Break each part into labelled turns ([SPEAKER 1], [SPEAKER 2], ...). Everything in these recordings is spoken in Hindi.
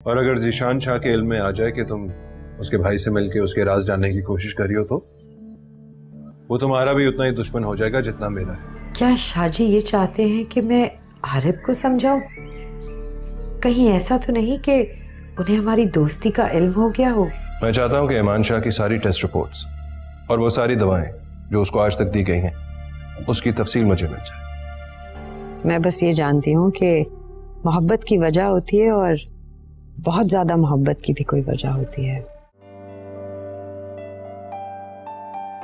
[SPEAKER 1] और अगर जीशान शाह के इल्म में आ जाए कि तुम उसके भाई से मिलके उसके राज जानने की कोशिश कर रही हो, तो वो तुम्हारा भी उतना ही दुश्मन हो जाएगा जितना मेरा है। क्या
[SPEAKER 2] शाहजी ये चाहते हैं कि मैं आरिफ को समझाऊं? कहीं ऐसा तो नहीं कि उन्हें हमारी दोस्ती का इल्म हो गया हो?
[SPEAKER 1] मैं चाहता हूं कि ईमान शाह की सारी टेस्ट रिपोर्ट्स और वो सारी दवाएं जो उसको आज तक दी गई हैं, उसकी तफसील मुझे मिल जाए।
[SPEAKER 2] मैं बस ये जानती हूँ कि मोहब्बत की वजह होती है और बहुत ज्यादा मोहब्बत की भी कोई वजह होती है।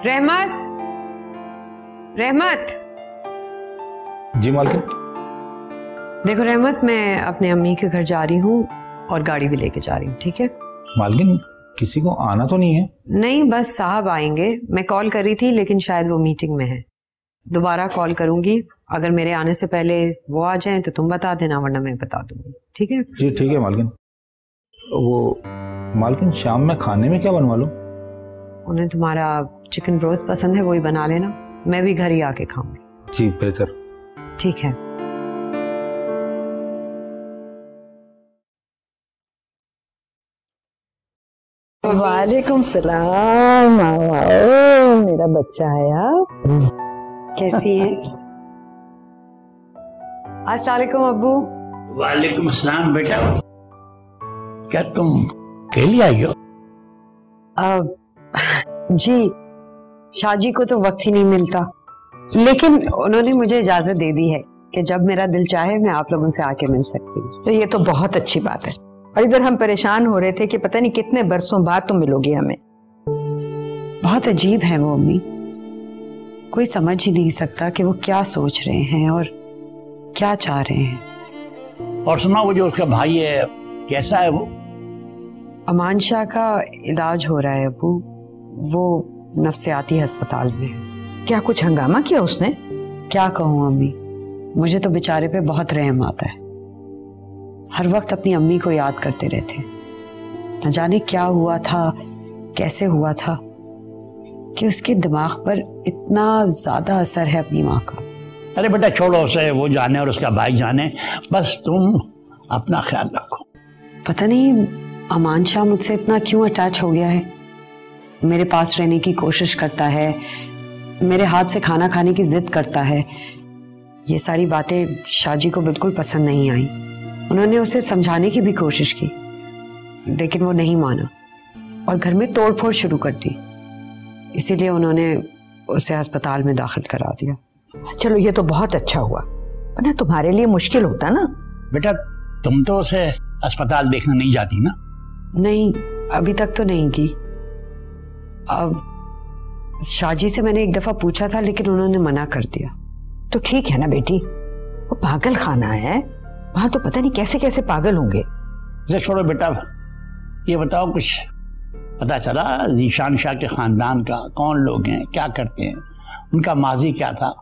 [SPEAKER 2] रहमत, रहमत।
[SPEAKER 3] जी मालकिन।
[SPEAKER 2] देखो रहमत, मैं अपने अम्मी के घर जा रही हूँ और गाड़ी भी लेके जा रही हूँ, ठीक है?
[SPEAKER 3] मालकिन किसी को आना तो नहीं है?
[SPEAKER 2] नहीं, बस साहब आएंगे। मैं कॉल कर रही थी लेकिन शायद वो मीटिंग में है। दोबारा कॉल करूंगी, अगर मेरे आने से पहले वो आ जाएं तो तुम बता देना, वरना मैं बता दूंगी, ठीक है?
[SPEAKER 3] जी ठीक है मालकिन। वो मालकिन शाम में खाने में क्या बनवा लूं?
[SPEAKER 2] उन्हें तुम्हारा चिकन रोस्ट पसंद है, वही बना लेना। मैं भी घर ही आके खाऊंगी।
[SPEAKER 3] जी बेहतर।
[SPEAKER 2] ठीक है।
[SPEAKER 4] वालेकुम सलाम। आओ, मेरा बच्चा है आप।
[SPEAKER 2] कैसी है? अस्सलाम वालेकुम अब्बू।
[SPEAKER 5] वालेकुम अस्सलाम बेटा। क्या तुम अकेली आई हो?
[SPEAKER 2] जी, शाहजी को तो वक्त ही नहीं मिलता, लेकिन उन्होंने मुझे इजाजत दे दी है कि जब मेरा दिल चाहे मैं आप लोगों से आके मिल सकती हूँ।
[SPEAKER 4] तो ये तो बहुत अच्छी बात है। और इधर हम परेशान हो रहे थे कि पता नहीं कितने बरसों बाद तुम मिलोगी हमें।
[SPEAKER 2] बहुत अजीब है वो अम्मी, कोई समझ ही नहीं सकता कि वो क्या सोच रहे हैं और क्या चाह रहे हैं।
[SPEAKER 5] और सुना, वो जो उसका भाई है कैसा है वो?
[SPEAKER 2] अमान शाह का इलाज हो रहा है अबू, वो नफ्सियाती अस्पताल में है।
[SPEAKER 4] क्या कुछ हंगामा किया उसने?
[SPEAKER 2] क्या कहूँ अम्मी, मुझे तो बेचारे पे बहुत रहम आता है। हर वक्त अपनी अम्मी को याद करते रहते, न जाने क्या हुआ था, कैसे हुआ था कि उसके दिमाग पर इतना ज्यादा असर है अपनी माँ का।
[SPEAKER 5] अरे बेटा छोड़ो उसे, वो जाने और उसका भाई जाने, बस तुम अपना ख्याल रखो।
[SPEAKER 2] पता नहीं अमान शाह मुझसे इतना क्यों अटैच हो गया है। मेरे पास रहने की कोशिश करता है, मेरे हाथ से खाना खाने की जिद करता है। ये सारी बातें शाहजी को बिल्कुल पसंद नहीं आई। उन्होंने उसे समझाने की भी कोशिश की, लेकिन वो नहीं माना और घर में तोड़फोड़ शुरू कर दी। इसीलिए उन्होंने उसे अस्पताल में दाखिल करा दिया।
[SPEAKER 4] चलो ये तो बहुत अच्छा हुआ, वरना तुम्हारे लिए मुश्किल होता ना।
[SPEAKER 5] बेटा तुम तो उसे अस्पताल देखने नहीं जाती ना?
[SPEAKER 2] नहीं, अभी तक तो नहीं की। अब शाहजी से मैंने एक दफा पूछा था लेकिन उन्होंने मना कर दिया।
[SPEAKER 4] तो ठीक है ना बेटी, वो पागल खाना है, वहां तो पता नहीं कैसे कैसे पागल होंगे।
[SPEAKER 5] इसे छोड़ो बेटा, ये बताओ कुछ पता चला जीशान शाह के खानदान का? कौन लोग हैं, क्या करते हैं, उनका माजी क्या था?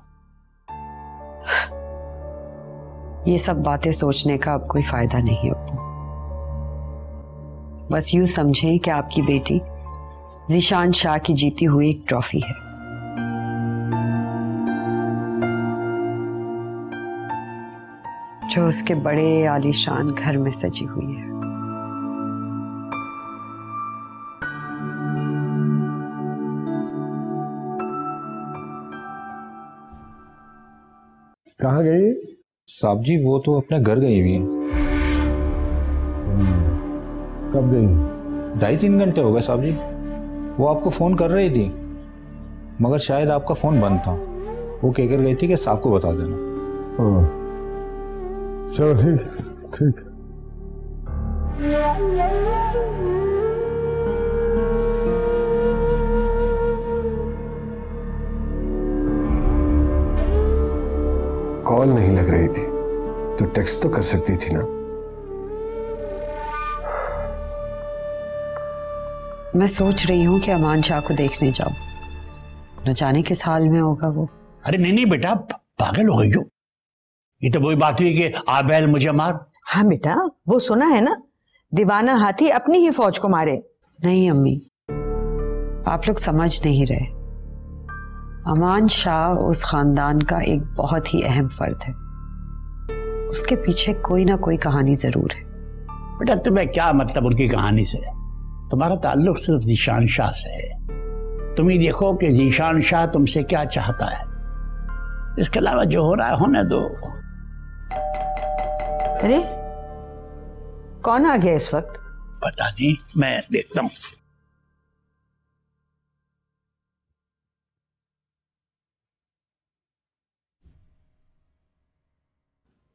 [SPEAKER 2] ये सब बातें सोचने का अब कोई फायदा नहीं अब्बू। बस यूं समझें कि आपकी बेटी जीशान शाह की जीती हुई एक ट्रॉफी है। जो उसके बड़े आलीशान घर में सजी हुई है।
[SPEAKER 6] कहाँ गई?
[SPEAKER 3] साहब जी वो तो अपने घर गई हुई है।
[SPEAKER 6] कब गई?
[SPEAKER 3] 2.5-3 घंटे हो गए साहब जी। वो आपको फोन कर रही थी मगर शायद आपका फोन बंद था। वो कहकर गई थी कि साहब को बता देना।
[SPEAKER 6] चलो ठीक ठीक।
[SPEAKER 1] कॉल नहीं लग रही थी तो टेक्स्ट तो कर सकती थी ना।
[SPEAKER 2] मैं सोच रही हूँ कि अमान शाह को देखने जाऊं, न जाने किस हाल में होगा वो।
[SPEAKER 5] अरे नहीं नहीं बेटा, पागल हो गई हो? ये तो वही बात हुई कि आ बैल मुझे मार।
[SPEAKER 4] हाँ बेटा, वो सुना है ना, दीवाना हाथी अपनी ही फौज को मारे।
[SPEAKER 2] नहीं अम्मी, आप लोग समझ नहीं रहे। अमान शाह उस खानदान का एक बहुत ही अहम फर्द है। उसके पीछे कोई ना कोई कहानी जरूर है।
[SPEAKER 5] बेटा तुम्हें क्या मतलब उनकी कहानी से? तुम्हारा ताल्लुक सिर्फ जीशान शाह से है। तुम ही देखो कि जीशान शाह तुमसे क्या चाहता है। इसके अलावा जो हो रहा है होने दो।
[SPEAKER 4] अरे कौन आ गया इस वक्त?
[SPEAKER 5] पता नहीं, मैं देखता हूँ।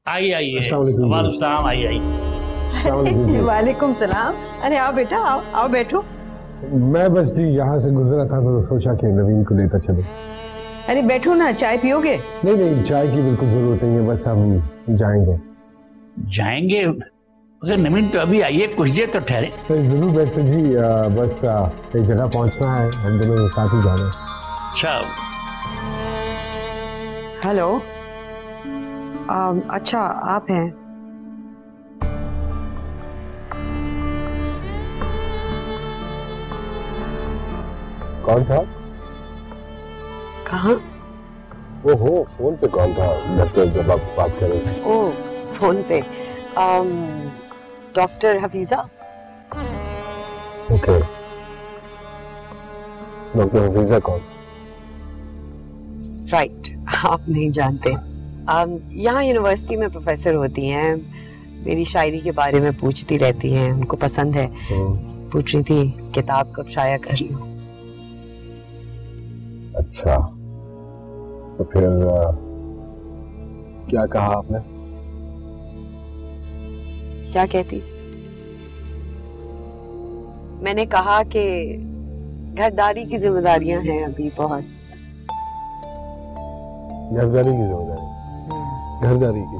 [SPEAKER 5] आइए आइए। वालेकुम आइए।
[SPEAKER 4] वालेकुम सलाम। अरे आओ बेटा, आओ आओ बैठो।
[SPEAKER 6] मैं बस जी यहाँ से गुजरा था तो सोचा कि नवीन को लेकर चलो।
[SPEAKER 4] अरे बैठो ना, चाय पियोगे?
[SPEAKER 6] नहीं नहीं, चाय की बिल्कुल जरूरत नहीं है, बस हम जाएंगे।
[SPEAKER 5] जाएंगे? अगर नवीन तो अभी आइए, कुछ देर तो ठहरे।
[SPEAKER 6] जरूर बैठते जी, बस एक जगह पहुँचना है, हम दोनों साथ ही जाना।
[SPEAKER 5] अच्छा।
[SPEAKER 2] हेलो। अच्छा आप हैं?
[SPEAKER 6] कौन था?
[SPEAKER 2] कहाँ?
[SPEAKER 6] ओहो, फोन पे कौन था घर पे जब आप बात कर रहे थे?
[SPEAKER 2] ओह, फोन पे doctor Hafiza.
[SPEAKER 6] Okay, doctor Hafiza कौन?
[SPEAKER 2] राइट, आप नहीं जानते। यहाँ यूनिवर्सिटी में प्रोफेसर होती हैं, मेरी शायरी के बारे में पूछती रहती हैं, उनको पसंद है। पूछ रही थी किताब कब शाया कर लूं।
[SPEAKER 6] अच्छा, तो फिर क्या कहा आपने?
[SPEAKER 2] क्या कहती? मैंने कहा कि घरदारी की जिम्मेदारियां हैं अभी बहुत।
[SPEAKER 6] घरदारी की जिम्मेदारी? घरदारी की?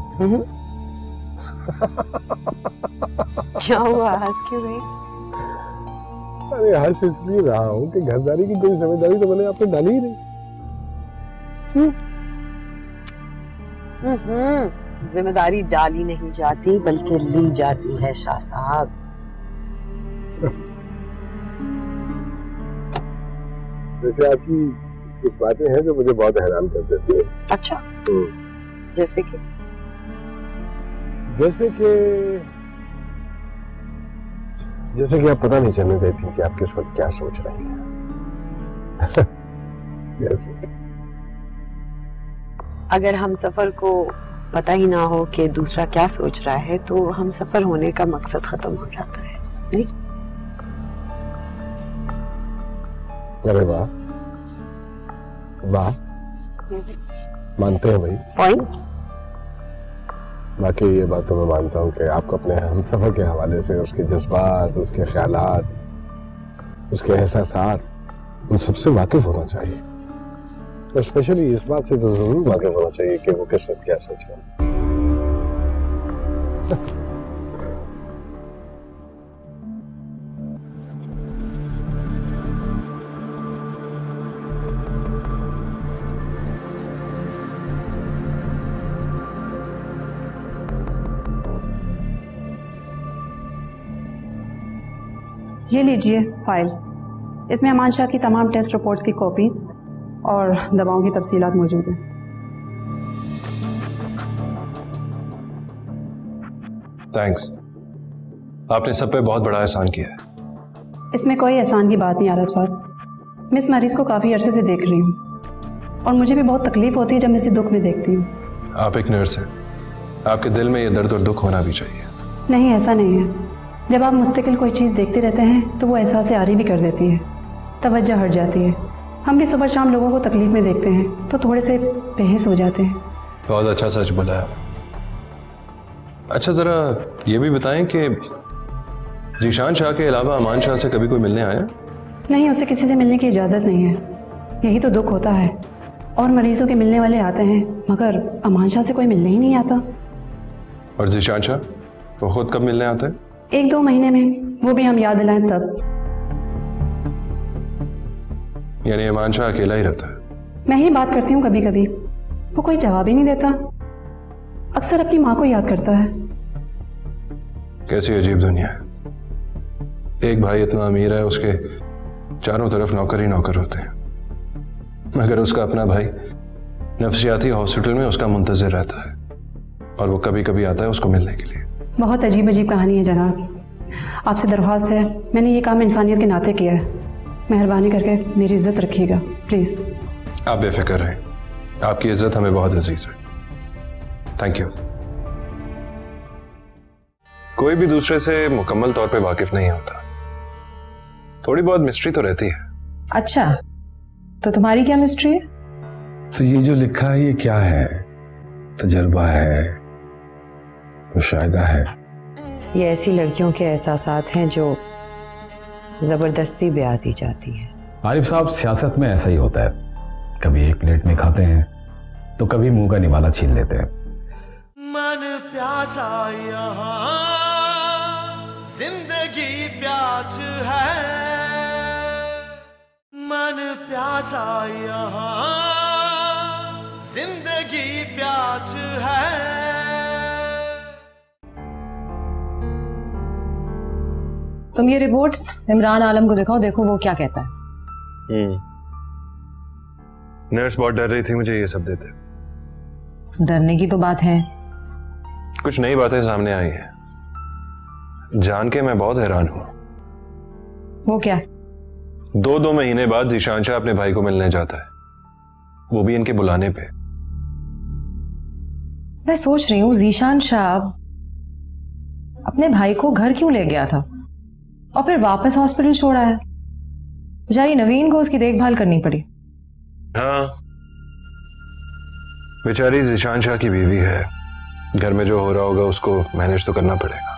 [SPEAKER 2] क्या हुआ, हंस क्यों रहे?
[SPEAKER 6] अरे हंस इसलिए रहा हूँ कि घरदारी की कोई जिम्मेदारी तो मैंने आप पे डाली ही नहीं।
[SPEAKER 2] जिम्मेदारी डाली नहीं जाती बल्कि ली जाती है शाह साहब।
[SPEAKER 6] वैसे आपकी कुछ बातें हैं जो मुझे बहुत हैरान कर देती है।
[SPEAKER 2] अच्छा, जैसे कि?
[SPEAKER 6] जैसे कि आप पता नहीं चलने देती कि आप किस वक्त क्या सोच रही हैं। जैसे
[SPEAKER 2] अगर हम सफर को पता ही ना हो कि दूसरा क्या सोच रहा है तो हम सफर होने का मकसद खत्म हो जाता है, नहीं?
[SPEAKER 6] अरे वाह वाह, मानते हैं भाई।
[SPEAKER 2] पॉइंट?
[SPEAKER 6] बाकी ये बात तो मैं मानता हूँ कि आपको अपने हमसफर के हवाले से उसके जज्बात, उसके ख्यालात, उसके एहसासात, उन सबसे वाकिफ होना चाहिए। और स्पेशली इस बात से तो जरूर वाकिफ होना चाहिए कि वो किस वक्त क्या सोच रहा है।
[SPEAKER 7] ये लीजिए फाइल। इसमें अमान शाह की तमाम टेस्ट रिपोर्ट्स की कॉपीज और दवाओं की तफसीलात मौजूद हैं।
[SPEAKER 1] थैंक्स, आपने सब पे बहुत बड़ा एहसान किया है।
[SPEAKER 7] इसमें कोई एहसान की बात नहीं आरब साहब। मैं इस मरीज को काफ़ी अरसे से देख रही हूँ और मुझे भी बहुत तकलीफ होती है जब मैं इसे दुख में देखती हूँ।
[SPEAKER 1] आप एक नर्स हैं, आपके दिल में ये दर्द और दुख होना भी चाहिए।
[SPEAKER 7] नहीं, ऐसा नहीं है। जब आप मुस्तकिल कोई चीज़ देखते रहते हैं तो वो एहसास आरी भी कर देती है, तवज्जो हट जाती है। हम भी सुबह शाम लोगों को तकलीफ में देखते हैं तो थोड़े से बेहिस हो जाते हैं।
[SPEAKER 1] बहुत अच्छा सच बोला है। अच्छा, ज़रा ये भी बताएं कि जीशान शाह के अलावा अमान शाह से कभी कोई मिलने आया?
[SPEAKER 7] नहीं, उसे किसी से मिलने की इजाज़त नहीं है। यही तो दुख होता है। और मरीजों के मिलने वाले आते हैं मगर अमान शाह से कोई मिलने ही नहीं आता।
[SPEAKER 1] और जीशान शाह वो खुद कब मिलने आता है?
[SPEAKER 7] 1-2 महीने में, वो भी हम याद दिलाएं तब।
[SPEAKER 1] यानी अमान शाह अकेला ही रहता है?
[SPEAKER 7] मैं ही बात करती हूँ कभी कभी, वो कोई जवाब ही नहीं देता। अक्सर अपनी माँ को याद करता है।
[SPEAKER 1] कैसी अजीब दुनिया है। एक भाई इतना अमीर है, उसके चारों तरफ नौकर ही नौकर होते हैं, मगर उसका अपना भाई नफ्सियाती हॉस्पिटल में उसका मुंतजिर रहता है और वो कभी कभी आता है उसको मिलने के लिए।
[SPEAKER 7] बहुत अजीब अजीब कहानी है जनाब। आपसे दरख्वास्त है, मैंने ये काम इंसानियत के नाते किया है, मेहरबानी करके मेरी इज्जत रखिएगा प्लीज़।
[SPEAKER 1] आप बेफिक्र रहें, आपकी इज्जत हमें बहुत अजीज है। Thank you. कोई भी दूसरे से मुकम्मल तौर पे वाकिफ नहीं होता, थोड़ी बहुत मिस्ट्री तो रहती है।
[SPEAKER 8] अच्छा, तो तुम्हारी क्या मिस्ट्री है?
[SPEAKER 6] तो ये जो लिखा है ये क्या है? तजर्बा है, मुशाहिदा है?
[SPEAKER 2] ये ऐसी लड़कियों के एहसासात हैं जो जबरदस्ती ब्याह दी जाती है।
[SPEAKER 9] आरिफ साहब, सियासत में ऐसा ही होता है, कभी एक प्लेट में खाते हैं तो कभी मुंह का निवाला छीन लेते हैं।
[SPEAKER 10] मन प्यासा यहाँ जिंदगी प्यास है, मन प्यासा यहाँ जिंदगी प्यास है।
[SPEAKER 8] तुम ये रिपोर्ट्स इमरान आलम को दिखाओ, देखो वो क्या कहता है।
[SPEAKER 1] नर्स बहुत डर रही थी मुझे ये सब देते।
[SPEAKER 8] डरने की तो बात है।
[SPEAKER 1] कुछ नई बातें सामने आई हैं, जान के मैं बहुत हैरान हुआ।
[SPEAKER 8] वो क्या?
[SPEAKER 1] 2 महीने बाद जीशान शाह अपने भाई को मिलने जाता है, वो भी इनके बुलाने पे।
[SPEAKER 8] मैं सोच रही हूँ जीशान शाह अपने भाई को घर क्यों ले गया था और फिर वापस हॉस्पिटल छोड़ आया। बेचारी नवीन को उसकी देखभाल करनी पड़ी।
[SPEAKER 1] हाँ, बेचारी जीशान शाह की बीवी है, घर में जो हो रहा होगा उसको मैनेज तो करना पड़ेगा।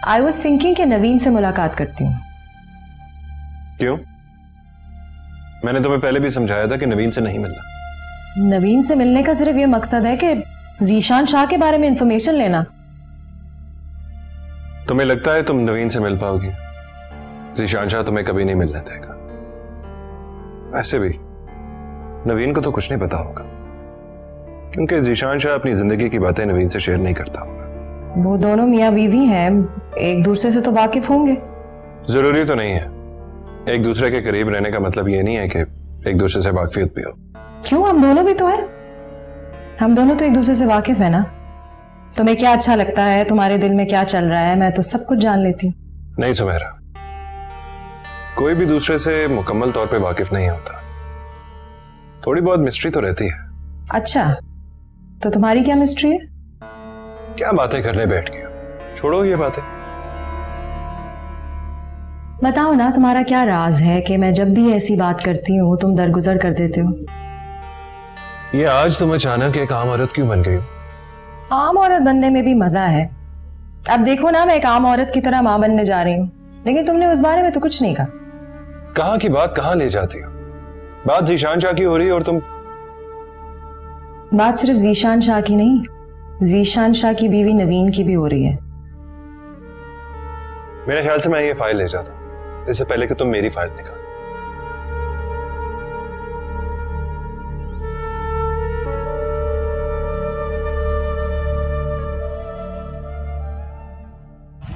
[SPEAKER 8] आई वॉज थिंकिंग कि नवीन से मुलाकात करती हूँ।
[SPEAKER 1] क्यों? मैंने तुम्हें पहले भी समझाया था कि नवीन से नहीं मिलना।
[SPEAKER 8] नवीन से मिलने का सिर्फ ये मकसद है कि जीशान शाह के बारे में इंफॉर्मेशन लेना।
[SPEAKER 1] तुम्हें लगता है तुम नवीन से मिल पाओगी? जीशान शाह तुम्हें कभी नहीं मिलने देगा। ऐसे भी नवीन को तो कुछ नहीं पता होगा, क्योंकि जीशान शाह अपनी जिंदगी की बातें नवीन से शेयर नहीं करता होगा।
[SPEAKER 8] वो दोनों मियाँ बीवी हैं, एक दूसरे से तो वाकिफ होंगे।
[SPEAKER 1] जरूरी तो नहीं है, एक दूसरे के करीब रहने का मतलब ये नहीं है कि एक दूसरे से वाकिफियत भी हो।
[SPEAKER 8] क्यों, हम दोनों भी तो हैं। हम दोनों तो एक दूसरे से वाकिफ है ना। तुम्हें क्या अच्छा लगता है, तुम्हारे दिल में क्या चल रहा है, मैं तो सब कुछ जान लेती हूँ।
[SPEAKER 1] नहीं सुमेरा, कोई भी दूसरे से मुकम्मल तौर पे वाकिफ नहीं होता, थोड़ी बहुत मिस्ट्री तो रहती है।
[SPEAKER 8] अच्छा, तो तुम्हारी क्या मिस्ट्री है?
[SPEAKER 1] क्या बातें करने बैठ गए, छोड़ो ये बातें।
[SPEAKER 8] बताओ ना, तुम्हारा क्या राज है कि मैं जब भी ऐसी बात करती हूँ तुम दरगुजर कर देते हो?
[SPEAKER 1] ये आज तुम अचानक एक आम औरत क्यों बन गई?
[SPEAKER 8] आम औरत बनने में भी मजा है। अब देखो ना, मैं एक आम औरत की तरह माँ बनने जा रही हूँ, लेकिन तुमने उस बारे में तो कुछ नहीं कहा।
[SPEAKER 1] कहाँ की बात कहाँ ले जाती हो? बात जीशान शाह की हो रही है और तुम।
[SPEAKER 8] बात सिर्फ जीशान शाह की नहीं, जीशान शाह की बीवी नवीन की भी हो रही है।
[SPEAKER 1] मेरे ख्याल से मैं ये फाइल ले जाता हूँ, इससे पहले कि तुम मेरी फाइल निकालो।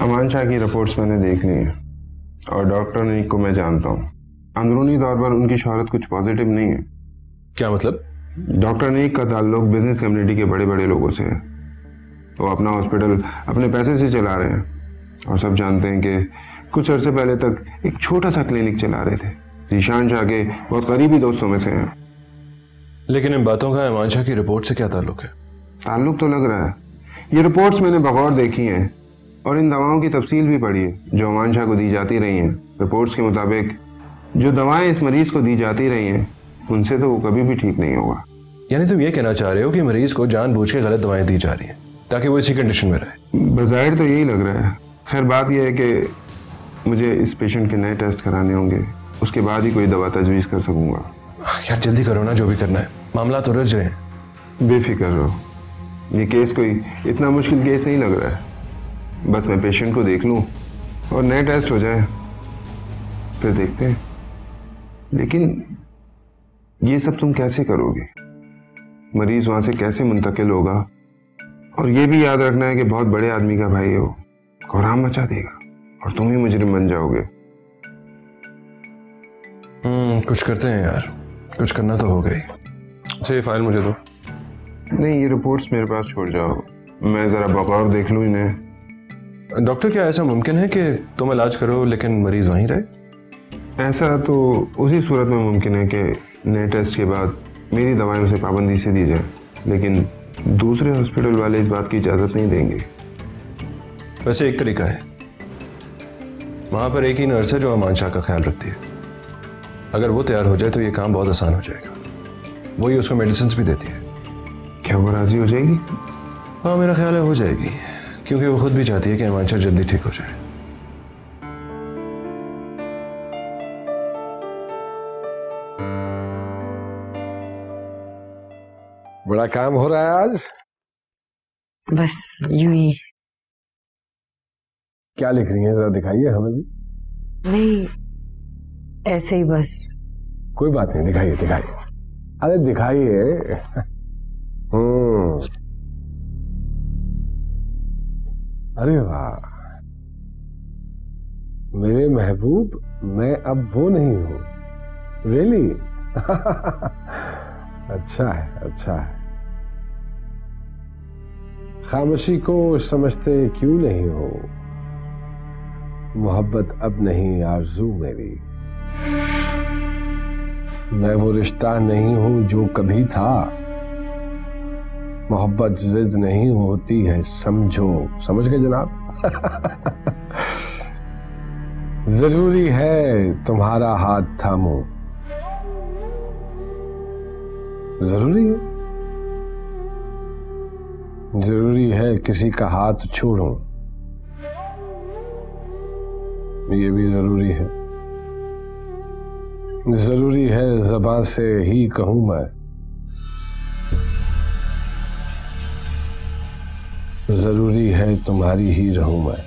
[SPEAKER 11] अमान शाह की रिपोर्ट्स मैंने देख ली हैं और डॉक्टर नीक को मैं जानता हूँ। अंदरूनी तौर पर उनकी शोहरत कुछ पॉजिटिव नहीं है।
[SPEAKER 1] क्या मतलब?
[SPEAKER 11] डॉक्टर नीक का ताल्लुक बिजनेस कम्युनिटी के बड़े बड़े लोगों से है। वो अपना हॉस्पिटल अपने पैसे से चला रहे हैं और सब जानते हैं कि कुछ अरसे पहले तक एक छोटा सा क्लिनिक चला रहे थे। जीशान शाह के बहुत करीबी दोस्तों में से हैं।
[SPEAKER 1] लेकिन इन बातों का अमान शाह की रिपोर्ट से क्या ताल्लुक है?
[SPEAKER 11] ताल्लुक तो लग रहा है। ये रिपोर्ट्स मैंने बगौर देखी हैं और इन दवाओं की तफसील भी पढ़ी है जो अमान शाह को दी जाती रही हैं। रिपोर्ट्स के मुताबिक जो दवाएं इस मरीज को दी जाती रही हैं उनसे तो वो कभी भी ठीक नहीं होगा।
[SPEAKER 1] यानी तुम ये कहना चाह रहे हो कि मरीज को जानबूझ के गलत दवाएं दी जा रही हैं ताकि वो इसी कंडीशन में रहे?
[SPEAKER 11] बज़ाहिर तो यही लग रहा है। खैर बात यह है कि मुझे इस पेशेंट के नए टेस्ट कराने होंगे, उसके बाद ही कोई दवा तजवीज़ कर सकूंगा।
[SPEAKER 1] यार जल्दी करो ना, जो भी करना है, मामला तो उलझ रहे हैं।
[SPEAKER 11] बेफिक्र रहो, ये केस कोई इतना मुश्किल केस नहीं लग रहा है। बस मैं पेशेंट को देख लूं और नए टेस्ट हो जाए, फिर देखते हैं। लेकिन ये सब तुम कैसे करोगे? मरीज वहां से कैसे मुंतकिल होगा? और ये भी याद रखना है कि बहुत बड़े आदमी का भाई है वो, कोहराम मचा देगा और तुम ही मुजरिम बन जाओगे।
[SPEAKER 1] कुछ करते हैं यार, कुछ करना तो हो गई। अच्छा ये फाइल मुझे दो।
[SPEAKER 11] नहीं, ये रिपोर्ट्स मेरे पास छोड़ जाओ, मैं जरा बगौर देख लूं इन्हें,
[SPEAKER 1] डॉक्टर, क्या ऐसा मुमकिन है कि तुम इलाज करो लेकिन मरीज वहीं रहे?
[SPEAKER 11] ऐसा तो उसी सूरत में मुमकिन है कि नए टेस्ट के बाद मेरी दवाएं उसे पाबंदी से दी जाए, लेकिन दूसरे हॉस्पिटल वाले इस बात की इजाज़त नहीं देंगे।
[SPEAKER 1] वैसे एक तरीका है, वहां पर एक ही नर्स है जो अमान शाह का ख्याल रखती है। अगर वो तैयार हो जाए तो ये काम बहुत आसान हो जाएगा। वही उसको मेडिसिन भी देती है।
[SPEAKER 11] क्या वो राजी हो जाएगी?
[SPEAKER 1] हाँ, मेरा ख्याल है हो जाएगी, क्योंकि वो खुद भी चाहती है कि अमान शाह जल्दी ठीक हो जाए।
[SPEAKER 6] बड़ा काम हो रहा है आज।
[SPEAKER 2] बस यूं ही।
[SPEAKER 6] क्या लिख रही हैं, जरा दिखाइए हमें भी।
[SPEAKER 2] नहीं, ऐसे ही बस।
[SPEAKER 6] कोई बात नहीं, दिखाइए दिखाइए। अरे दिखाइए। अरे वाह, मेरे महबूब, मैं अब वो नहीं हूं। रियली? अच्छा है, अच्छा है। खामोशी को समझते क्यों नहीं हो, मोहब्बत अब नहीं आरज़ू मेरी। मैं वो रिश्ता नहीं हूं जो कभी था, मोहब्बत जिद नहीं होती है, समझो। समझ गए जनाब? जरूरी है तुम्हारा हाथ थामो, जरूरी है, जरूरी है किसी का हाथ छोड़ो, ये भी जरूरी है। जरूरी है ज़बान से ही कहूं मैं, जरूरी है तुम्हारी ही रहूं मैं।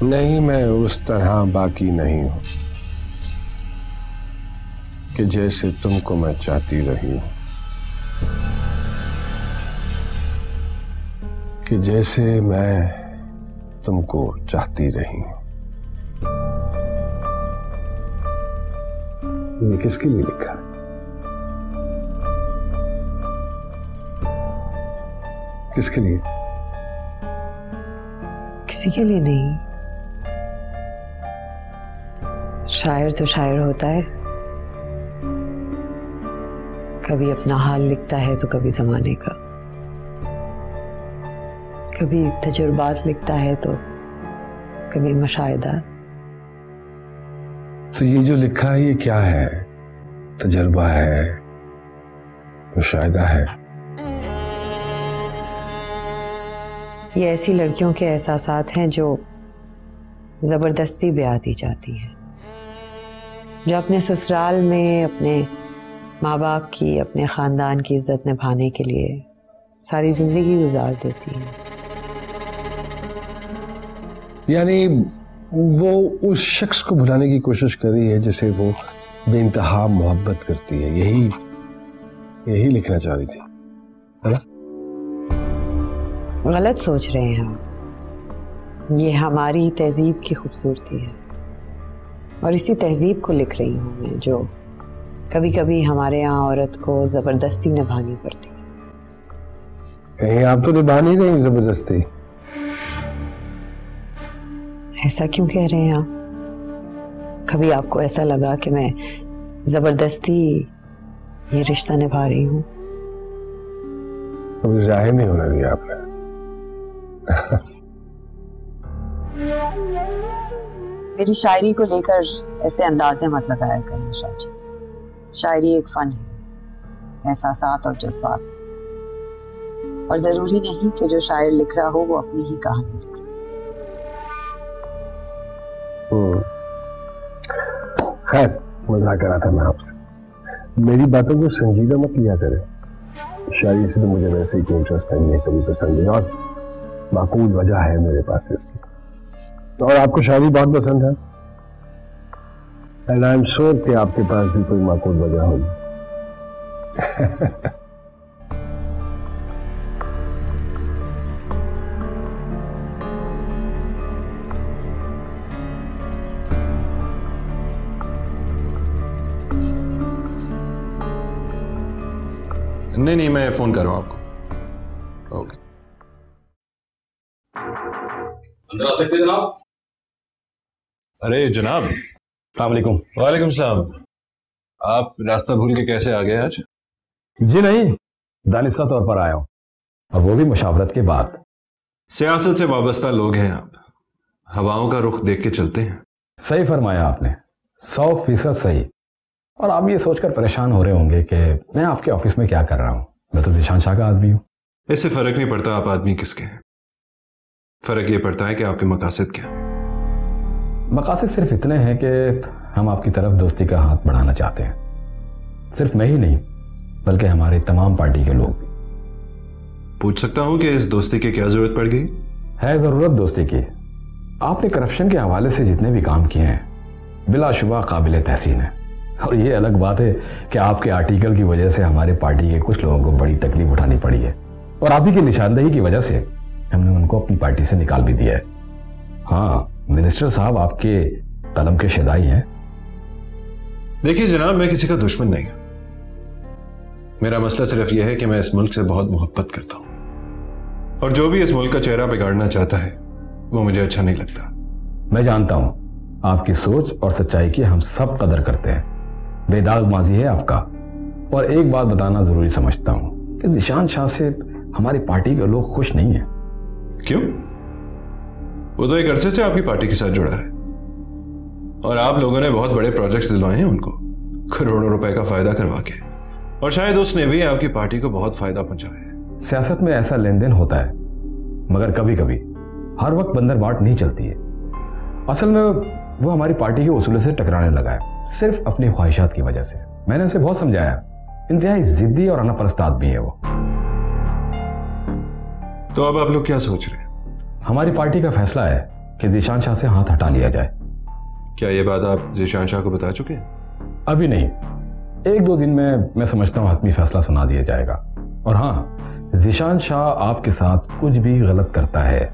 [SPEAKER 6] नहीं, मैं उस तरह बाकी नहीं हूं कि जैसे तुमको मैं चाहती रही हूं, कि जैसे मैं तुमको चाहती रही हूं। ये किसके लिए लिखा है? किसके लिए?
[SPEAKER 2] किसी के लिए नहीं। शायर तो शायर होता है, कभी अपना हाल लिखता है तो कभी जमाने का, कभी तजुर्बात लिखता है तो कभी मुशाहिदा।
[SPEAKER 6] तो ये जो लिखा है ये क्या है? तजुर्बा है, मुशाहिदा है?
[SPEAKER 2] ये ऐसी लड़कियों के एहसासात हैं जो जबरदस्ती ब्याह दी जाती हैं, जो अपने ससुराल में अपने माँ बाप की, अपने खानदान की इज्जत निभाने के लिए सारी जिंदगी गुजार देती हैं।
[SPEAKER 6] यानी वो उस शख्स को भुलाने की कोशिश कर रही है जिसे वो बेइंतहा मोहब्बत करती है। यही लिखना चाह रही थी, है ना?
[SPEAKER 2] गलत सोच रहे हैं हम। ये हमारी तहजीब की खूबसूरती है और इसी तहजीब को लिख रही हूँ मैं, जो कभी कभी हमारे यहाँ औरत को जबरदस्ती निभानी पड़ती है।
[SPEAKER 6] कहीं आप तो निभानी नहीं जबरदस्ती।
[SPEAKER 2] ऐसा क्यों कह रहे हैं आप? कभी आपको ऐसा लगा कि मैं जबरदस्ती ये रिश्ता निभा रही हूँ?
[SPEAKER 6] कभी जाहिर नहीं होने दिया आपने।
[SPEAKER 2] मेरी शायरी को लेकर ऐसे अंदाजे मत लगाया करें शाह जी। शायरी एक फन है, एहसासात और जज्बात, और जरूरी नहीं कि जो शायर लिख रहा हो वो अपनी ही कहानी लिखे।
[SPEAKER 6] खैर, मजाक कर रहा था मैं आपसे। मेरी बातों को संजीदा मत लिया करें। शायरी से तो मुझे वैसे ही कोई इंटरेस्ट नहीं है, कभी पसंद नहीं, और माकूल वजह है मेरे पास इसकी। और आपको शायरी बहुत पसंद है, एंड आई एम श्योर कि आपके पास भी कोई माकूल वजह होगी।
[SPEAKER 1] नहीं, मैं फोन कर रहा हूं आपको। ओके।
[SPEAKER 9] अंदर आ सकते जनाब।
[SPEAKER 1] अरे जनाब।
[SPEAKER 9] अस्सलाम वालेकुम।
[SPEAKER 1] वालेकुम सलाम। आप रास्ता भूल के कैसे आ गए आज?
[SPEAKER 9] जी नहीं, दानिशा तौर पर आया हूँ, और वो भी मुशावरत के बाद।
[SPEAKER 1] सियासत से वाबस्ता लोग हैं आप, हवाओं का रुख देख के चलते हैं।
[SPEAKER 9] सही फरमाया आपने, 100% सही। और आप ये सोचकर परेशान हो रहे होंगे कि मैं आपके ऑफिस में क्या कर रहा हूँ। मैं तो ज़ीशान शाह का आदमी हूँ।
[SPEAKER 1] इससे फर्क नहीं पड़ता आप आदमी किसके हैं, फर्क ये पड़ता है कि आपके मकासद क्या।
[SPEAKER 9] मकासद सिर्फ इतने हैं कि हम आपकी तरफ दोस्ती का हाथ बढ़ाना चाहते हैं। सिर्फ मैं ही नहीं, बल्कि हमारे तमाम पार्टी के लोग भी।
[SPEAKER 1] पूछ सकता हूं कि इस दोस्ती की क्या जरूरत पड़ गई?
[SPEAKER 9] है जरूरत दोस्ती की। आपने करप्शन के हवाले से जितने भी काम किए हैं बिलाशुबा काबिल तहसीन है। और ये अलग बात है कि आपके आर्टिकल की वजह से हमारे पार्टी के कुछ लोगों को बड़ी तकलीफ उठानी पड़ी है, और आप ही की निशानदेही की वजह से हमने उनको अपनी पार्टी से निकाल भी दिया है। हाँ, मिनिस्टर साहब आपके कलम के शदाई हैं।
[SPEAKER 1] देखिए जनाब, मैं किसी का दुश्मन नहीं हूं। मेरा मसला सिर्फ यह है कि मैं इस मुल्क से बहुत मोहब्बत करता हूं, और जो भी इस मुल्क का चेहरा बिगाड़ना चाहता है वो मुझे अच्छा नहीं लगता। मैं जानता हूं आपकी सोच और सच्चाई की हम सब कदर करते हैं। बेदाग माजी है आपका। और एक बात बताना जरूरी समझता हूं कि ज़ीशान शाह से हमारी पार्टी के लोग खुश नहीं है। क्यों? वो तो एक अरसे से आपकी पार्टी के साथ जुड़ा है, और आप लोगों ने बहुत बड़े प्रोजेक्ट्स दिलवाए हैं उनको, करोड़ों रुपए का फायदा करवा के, और शायद उसने भी आपकी पार्टी को बहुत फायदा पहुंचाया है।
[SPEAKER 9] सियासत में ऐसा लेन देन होता है, मगर कभी कभी हर वक्त बंदरबाट नहीं चलती है। असल में वो हमारी पार्टी के उसूलों से टकराने लगा है, सिर्फ अपनी ख्वाहिशात की वजह से। मैंने उसे बहुत समझाया, इंतहाई जिद्दी और अनापरस्त आदमी है वो।
[SPEAKER 1] तो अब आप लोग क्या सोच रहे हैं?
[SPEAKER 9] हमारी पार्टी का फैसला है कि ज़ीशान शाह से हाथ हटा लिया जाए।
[SPEAKER 1] क्या ये बात आप ज़ीशान शाह को बता चुके हैं?
[SPEAKER 9] अभी नहीं, 1-2 दिन में मैं समझता हूँ हतमी फैसला सुना दिया जाएगा। और हाँ, ज़ीशान शाह आपके साथ कुछ भी गलत करता है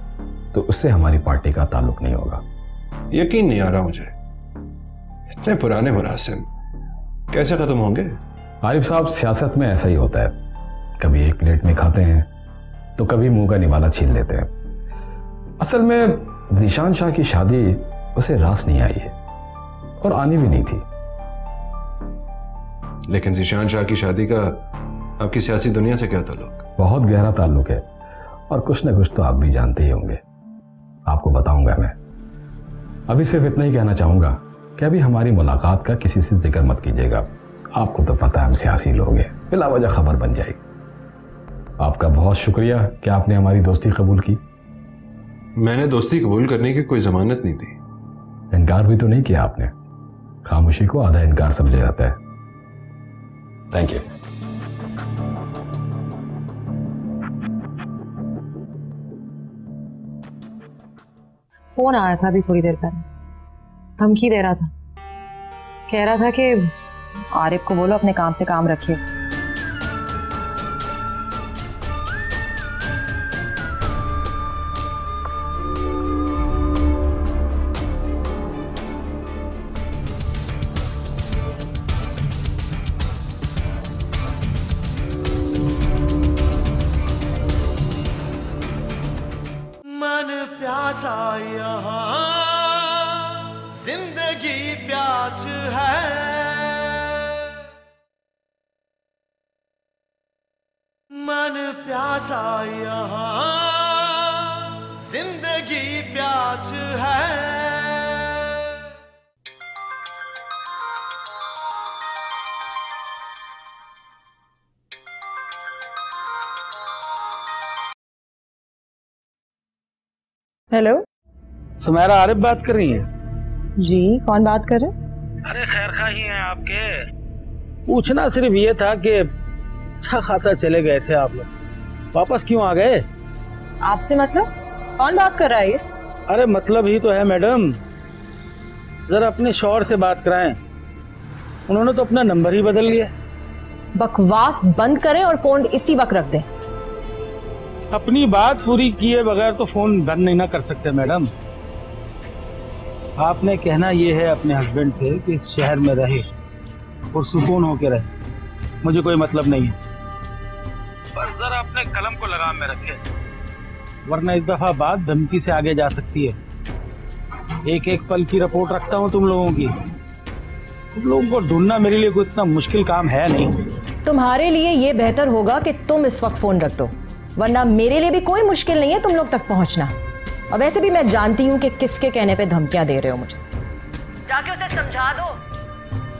[SPEAKER 9] तो उससे हमारी पार्टी का ताल्लुक नहीं होगा।
[SPEAKER 1] यकीन नहीं आ रहा मुझे, इतने पुराने मुरासिम कैसे खत्म होंगे?
[SPEAKER 9] आरिफ साहब, सियासत में ऐसा ही होता है, कभी एक प्लेट में खाते हैं तो कभी मुंह का निवाला छीन लेते हैं। असल में ज़ीशान शाह की शादी उसे रास नहीं आई है, और आनी भी नहीं थी।
[SPEAKER 1] लेकिन ज़ीशान शाह की शादी का आपकी सियासी दुनिया से क्या ताल्लुक?
[SPEAKER 9] बहुत गहरा ताल्लुक है, और कुछ न कुछ तो आप भी जानते ही होंगे। आपको बताऊंगा मैं। अभी सिर्फ इतना ही कहना चाहूंगा कि अभी हमारी मुलाकात का किसी से जिक्र मत कीजिएगा। आपको तो पता है हम सियासी लोग हैं, बिला वजह खबर बन जाएगी। आपका बहुत शुक्रिया कि आपने हमारी दोस्ती कबूल की।
[SPEAKER 1] मैंने दोस्ती कबूल करने की कोई जमानत नहीं दी।
[SPEAKER 9] इनकार भी तो नहीं किया आपने। खामोशी को आधा इनकार समझा जाता है। Thank you.
[SPEAKER 8] फोन आया था अभी थोड़ी देर पहले, धमकी दे रहा था, कह रहा था कि आरिफ को बोलो अपने काम से काम रखिए।
[SPEAKER 10] मन प्यासा यहाँ जिंदगी प्यास है, मन प्यासा यहाँ जिंदगी प्यास है।
[SPEAKER 8] हेलो,
[SPEAKER 12] सुमेरा आरिफ बात कर रही हैं?
[SPEAKER 8] जी, कौन बात कर रहे?
[SPEAKER 12] अरे खैर खा ही हैं आपके। पूछना सिर्फ ये था कि अच्छा खासा चले गए थे आप लोग, वापस क्यों आ गए?
[SPEAKER 8] आपसे मतलब? कौन बात कर रहा है ये?
[SPEAKER 12] अरे मतलब ही तो है मैडम, जरा अपने शौहर से बात कराएं, उन्होंने तो अपना नंबर ही बदल लिया।
[SPEAKER 8] बकवास बंद करें और फोन इसी वक्त रख दें।
[SPEAKER 12] अपनी बात पूरी किए बगैर तो फोन बंद नहीं ना कर सकते मैडम। आपने कहना ये है अपने हस्बैंड से कि इस शहर में रहे और सुकून होके रहे, मुझे कोई मतलब नहीं है, पर जरा अपने कलम को लगाम में रखे। वरना इस दफा बात धमकी से आगे जा सकती है। एक एक पल की रिपोर्ट रखता हूँ तुम लोगों की। तुम लोगों को ढूंढना मेरे लिए कोई इतना मुश्किल काम है नहीं।
[SPEAKER 8] तुम्हारे लिए ये बेहतर होगा कि तुम इस वक्त फोन रख दो, वरना मेरे लिए भी कोई मुश्किल नहीं है तुम लोग तक पहुंचना। और वैसे भी मैं जानती हूँ कि किसके कहने पे धमकियां दे रहे हो मुझे। जाके उसे समझा दो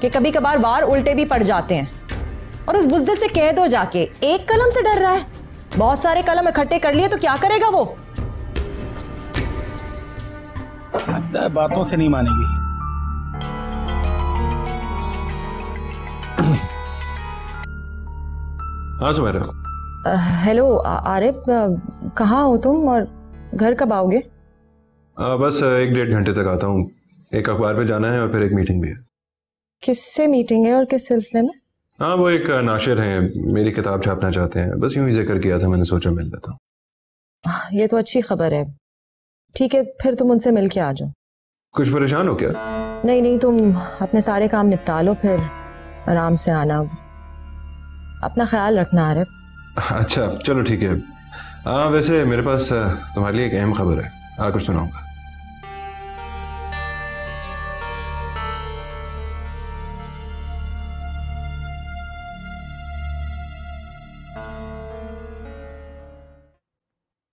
[SPEAKER 8] कि कभी कभार वार उल्टे भी पड़ जाते हैं। और उस बुज़दिल से कह दो जाके, एक कलम से डर रहा है, बहुत सारे कलम इकट्ठे कर लिए तो क्या करेगा वो?
[SPEAKER 12] लगता है बातों से नहीं मानेगी।
[SPEAKER 1] हाँ सुमेरा।
[SPEAKER 8] हेलो आरिफ, कहाँ हो तुम और घर कब आओगे?
[SPEAKER 1] बस 1-1.5 घंटे तक आता हूँ। एक अखबार पे जाना है और फिर एक मीटिंग भी है।
[SPEAKER 8] किससे मीटिंग है और किस सिलसिले में?
[SPEAKER 1] हाँ, वो एक नाशिर हैं, मेरी किताब छापना चाहते हैं। बस यूं ही जिक्र किया था, मैंने सोचा मिल लेता हूँ।
[SPEAKER 8] ये तो अच्छी खबर है। ठीक है, फिर तुम उनसे मिल के आ जाओ।
[SPEAKER 1] कुछ परेशान हो क्या?
[SPEAKER 8] नहीं नहीं, तुम अपने सारे काम निपटा लो, फिर आराम से आना। अपना ख्याल रखना आरिफ।
[SPEAKER 1] अच्छा चलो ठीक है। हाँ वैसे मेरे पास तुम्हारे लिए एक अहम खबर है, आकर सुनाऊंगा।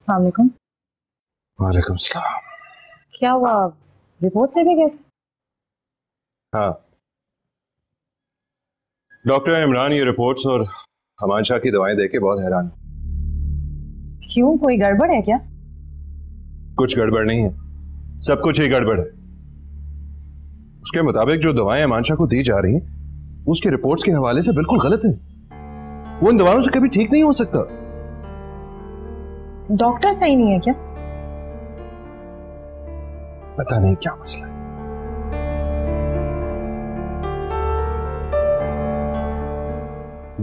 [SPEAKER 8] अस्सलाम वालेकुम।
[SPEAKER 1] वालेकुम सलाम।
[SPEAKER 8] क्या हुआ, रिपोर्ट से भी गए?
[SPEAKER 1] हाँ, डॉक्टर इमरान ये रिपोर्ट्स और अमान शाह की दवाएं देके बहुत हैरान।
[SPEAKER 8] क्यों, कोई गड़बड़ है क्या?
[SPEAKER 1] कुछ गड़बड़ नहीं है, सब कुछ ही गड़बड़ है। उसके मुताबिक जो दवाएं अमान शाह को दी जा रही हैं उसके रिपोर्ट्स के हवाले से बिल्कुल गलत है। वो इन दवाओं से कभी ठीक नहीं हो सकता।
[SPEAKER 8] डॉक्टर सही नहीं है क्या?
[SPEAKER 1] पता नहीं क्या मसला है।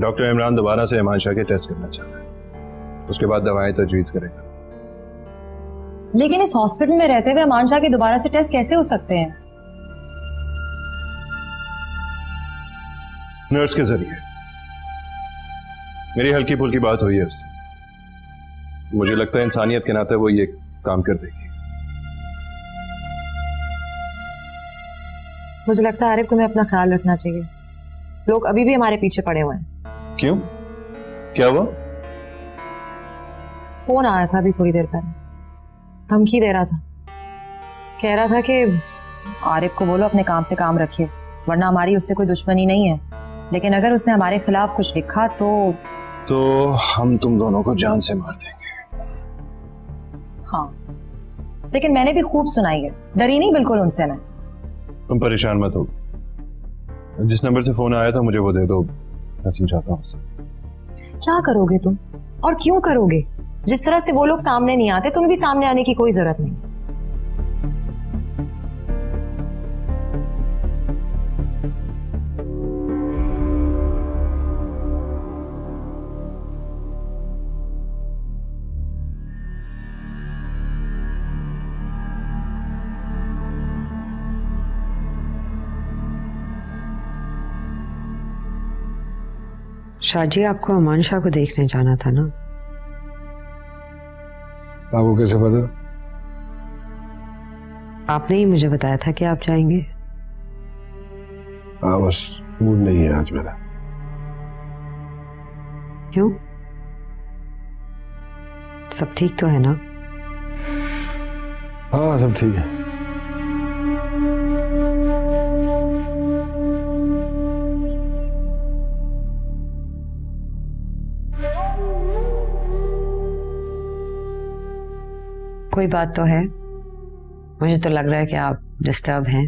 [SPEAKER 1] डॉक्टर इमरान दोबारा से अमान शाह के टेस्ट करना चाह रहा है, उसके बाद दवाएं तजवीज करेगा।
[SPEAKER 8] लेकिन इस हॉस्पिटल में रहते हुए अमान शाह के दोबारा से टेस्ट कैसे हो सकते हैं?
[SPEAKER 1] नर्स के जरिए। मेरी हल्की फुल्की बात हुई है उससे, मुझे लगता है इंसानियत के नाते वो ये काम कर देगी।
[SPEAKER 8] मुझे लगता है आरिफ तुम्हें अपना ख्याल रखना चाहिए। लोग अभी भी हमारे पीछे पड़े हुए हैं।
[SPEAKER 1] क्यों, क्या हुआ?
[SPEAKER 8] फोन आया था अभी थोड़ी देर पहले, धमकी दे रहा था। कह रहा था कि आरिफ को बोलो अपने काम से काम रखिए, वरना हमारी उससे कोई दुश्मनी नहीं है, लेकिन अगर उसने हमारे खिलाफ कुछ लिखा तो
[SPEAKER 1] हम तुम दोनों को जान से मार देंगे।
[SPEAKER 8] हाँ, लेकिन मैंने भी खूब सुनाई है, डरी नहीं बिल्कुल उनसे मैं।
[SPEAKER 1] तुम परेशान मत हो, जिस नंबर से फोन आया था मुझे वो दे दो, मैं समझाता हूँ उसे।
[SPEAKER 8] क्या करोगे तुम और क्यों करोगे? जिस तरह से वो लोग सामने नहीं आते, तुम्हें भी सामने आने की कोई जरूरत नहीं।
[SPEAKER 2] शाहजी, आपको अमान शाह को देखने जाना था ना?
[SPEAKER 6] आपको कैसे पता?
[SPEAKER 2] आपने ही मुझे बताया था कि आप जाएंगे।
[SPEAKER 6] हाँ, बस मूड नहीं है आज मेरा।
[SPEAKER 2] क्यों, सब ठीक तो है ना?
[SPEAKER 6] हाँ सब ठीक है।
[SPEAKER 2] कोई बात तो है, मुझे तो लग रहा है कि आप डिस्टर्ब हैं।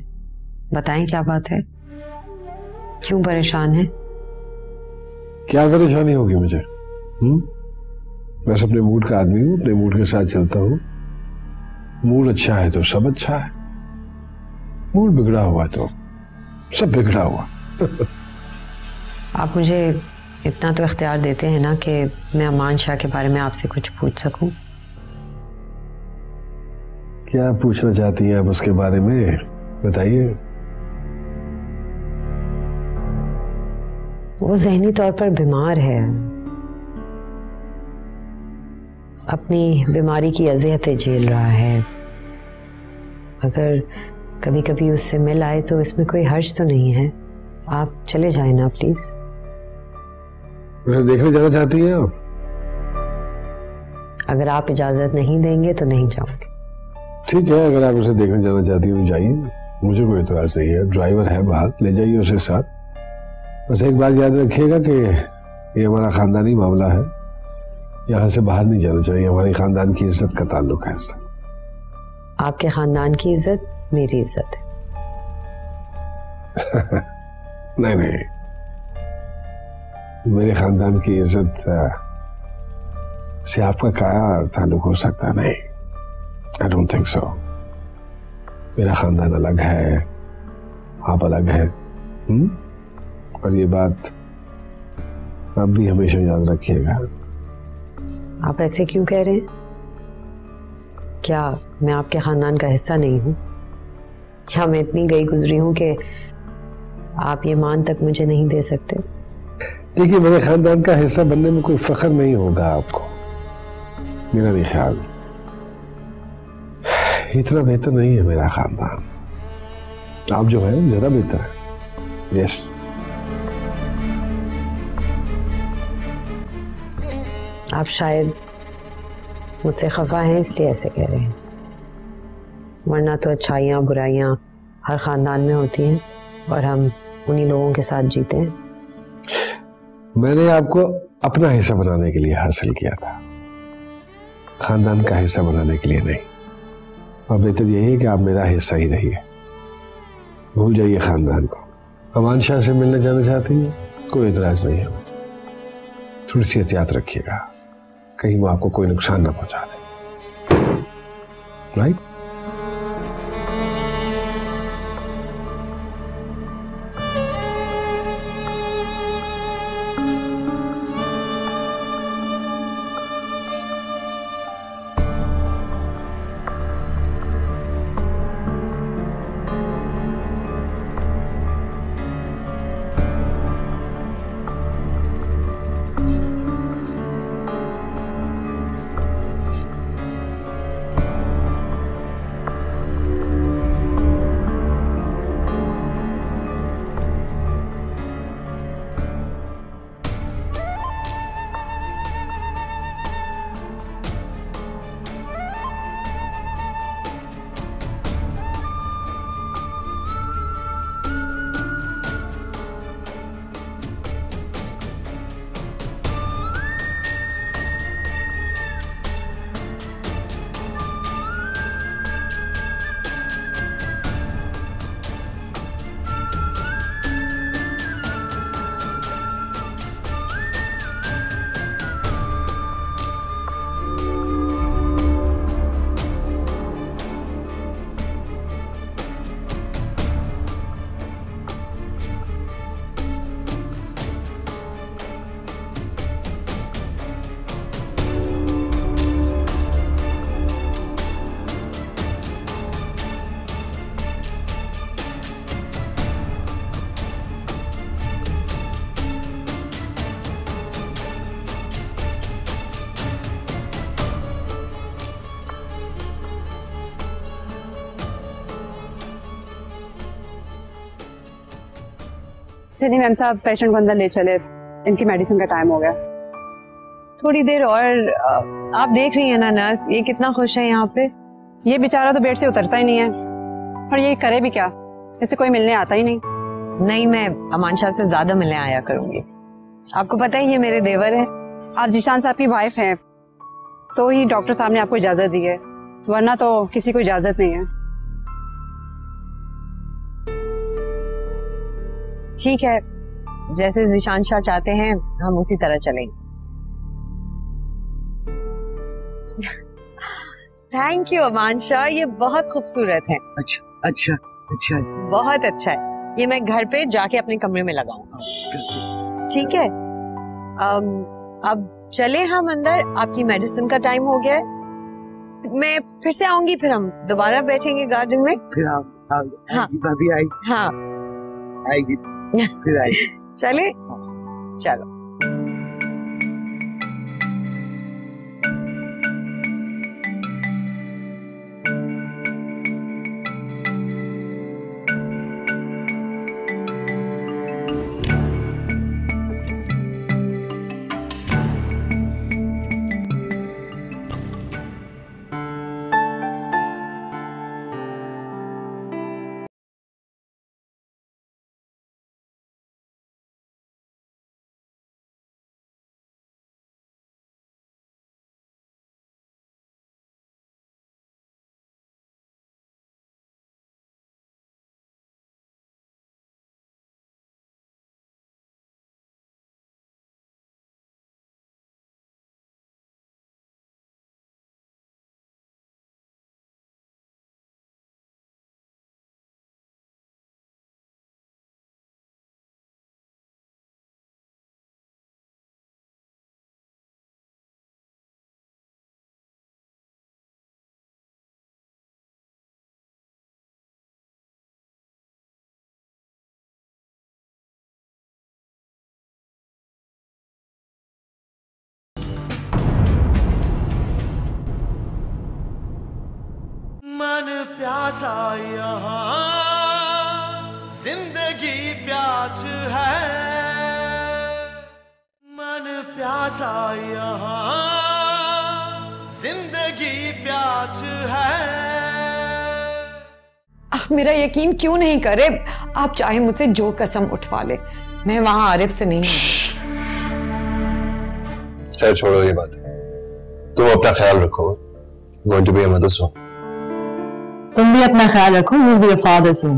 [SPEAKER 2] बताएं क्या बात है, क्यों परेशान हैं?
[SPEAKER 6] क्या परेशानी होगी मुझे? बस अपने मूड का आदमी हूँ, अपने मूड के साथ चलता हूँ। मूड अच्छा है तो सब अच्छा है, मूड बिगड़ा हुआ तो सब बिगड़ा हुआ।
[SPEAKER 2] आप मुझे इतना तो इख्तियार देते हैं ना कि मैं अमान शाह के बारे में आपसे कुछ पूछ सकूं?
[SPEAKER 6] क्या पूछना चाहती हैं आप उसके बारे में, बताइए।
[SPEAKER 2] वो ज़हनी तौर पर बीमार है, अपनी बीमारी की अज़ियतें झेल रहा है। अगर कभी कभी उससे मिल आए तो इसमें कोई हर्ज तो नहीं है। आप चले जाए ना प्लीज।
[SPEAKER 6] मुझे देखने जाना चाहती हैं आप?
[SPEAKER 2] अगर आप इजाजत नहीं देंगे तो नहीं जाऊंगी।
[SPEAKER 6] ठीक है, अगर आप उसे देखने जाना चाहती हैं तो जाइए, मुझे कोई इतराज नहीं है। ड्राइवर है बाहर, ले जाइए उसे साथ। बस एक बात याद रखिएगा कि ये हमारा खानदानी मामला है, यहाँ से बाहर नहीं जाना चाहिए। हमारे खानदान की इज्जत का ताल्लुक है इससे।
[SPEAKER 2] आपके खानदान की इज्जत मेरी इज्जत है।
[SPEAKER 6] नहीं नहीं, मेरे खानदान की इज्जत से आपका क्या ताल्लुक हो सकता? नहीं, आई डोंट थिंक सो। मेरा खानदान अलग है, आप अलग हैं। और ये बात आप भी हमेशा याद रखिएगा।
[SPEAKER 2] आप ऐसे क्यों कह रहे हैं? क्या मैं आपके खानदान का हिस्सा नहीं हूं? क्या मैं इतनी गई गुजरी हूं कि आप ये मान तक मुझे नहीं दे सकते?
[SPEAKER 6] देखिए, मेरे खानदान का हिस्सा बनने में कोई फख्र नहीं होगा आपको, मेरा नहीं ख्याल। इतना बेहतर नहीं है मेरा खानदान। आप जो है ज्यादा बेहतर है। यस।
[SPEAKER 2] आप शायद मुझसे खफा हैं इसलिए ऐसे कह रहे हैं, वरना तो अच्छाइयाँ बुराइयाँ हर खानदान में होती हैं और हम उन्हीं लोगों के साथ जीते हैं।
[SPEAKER 6] मैंने आपको अपना हिस्सा बनाने के लिए हासिल किया था, खानदान का हिस्सा बनाने के लिए नहीं। और बेहतर यही है कि आप मेरा हिस्सा ही रहिए, भूल जाइए खानदान को। अमान शाह से मिलने जाना चाहती हैं? कोई इतराज नहीं है। थोड़ी सी एहतियात रखिएगा, कहीं वो आपको कोई नुकसान ना पहुंचा दे। राइट?
[SPEAKER 7] चलिए मैम साहब, पेशेंट को अंदर ले चले, इनकी मेडिसिन का टाइम हो गया।
[SPEAKER 2] थोड़ी देर और। आप देख रही हैं ना नर्स, ये कितना खुश है यहाँ पे।
[SPEAKER 7] ये बेचारा तो बेड से उतरता ही नहीं है, और ये करे भी क्या, इससे कोई मिलने आता ही नहीं।
[SPEAKER 2] नहीं, मैं अमान शाह से ज्यादा मिलने आया करूंगी। आपको पता है ये मेरे देवर है।
[SPEAKER 7] आप जीशान साहब की वाइफ हैं, तो ही डॉक्टर साहब ने आपको इजाजत दी है, वरना तो किसी को इजाजत नहीं है।
[SPEAKER 2] ठीक है, जैसे जीशान शाह चाहते हैं हम उसी तरह चलेंगे। थैंक यू अमान शाह, ये बहुत खूबसूरत है।
[SPEAKER 13] अच्छा अच्छा अच्छा,
[SPEAKER 2] बहुत अच्छा है। ये मैं घर पे जाके अपने कमरे में लगाऊंगा। ठीक है, अब चले हम अंदर, आपकी मेडिसिन का टाइम हो गया है। मैं फिर से आऊंगी, फिर हम दोबारा बैठेंगे गार्डन में।
[SPEAKER 13] फिर आप
[SPEAKER 2] हाँ
[SPEAKER 13] भाभी आएगी।
[SPEAKER 2] हाँ
[SPEAKER 13] आएगी, फिर आएगी।
[SPEAKER 2] चले, चलो।
[SPEAKER 10] मन प्यासा यहाँ, जिंदगी प्यास है, मन प्यासा यहाँ, जिंदगी प्यास है।
[SPEAKER 8] आप मेरा यकीन क्यों नहीं करे? आप चाहे मुझसे जो कसम उठवा ले, मैं वहां आरिफ से नहीं हूं।
[SPEAKER 1] खैर छोड़ो ये बात, तुम अपना ख्याल रखो। Going to be a mother soon.
[SPEAKER 14] तुम भी अपना ख्याल रखो, you be a father soon.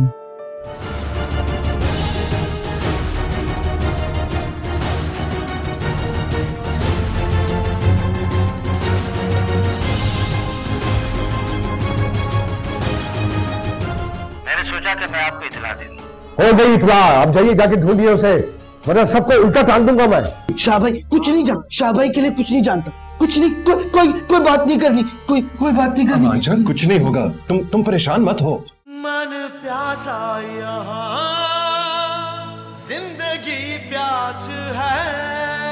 [SPEAKER 15] मैंने सोचा कि मैं आपको इत्तला दे दूं।
[SPEAKER 6] हो गई इत्तला, अब जाइए जाके ढूंढिए उसे, वरना सबको उल्टा टांग दूंगा मैं।
[SPEAKER 13] शाह भाई कुछ नहीं जान, शाह भाई के लिए कुछ नहीं जानता, कुछ नहीं, कोई बात नहीं करनी, कोई बात नहीं करनी।
[SPEAKER 1] आंचल कुछ नहीं होगा, तुम परेशान मत हो।
[SPEAKER 10] मन प्यासा यहाँ, जिंदगी प्यास है,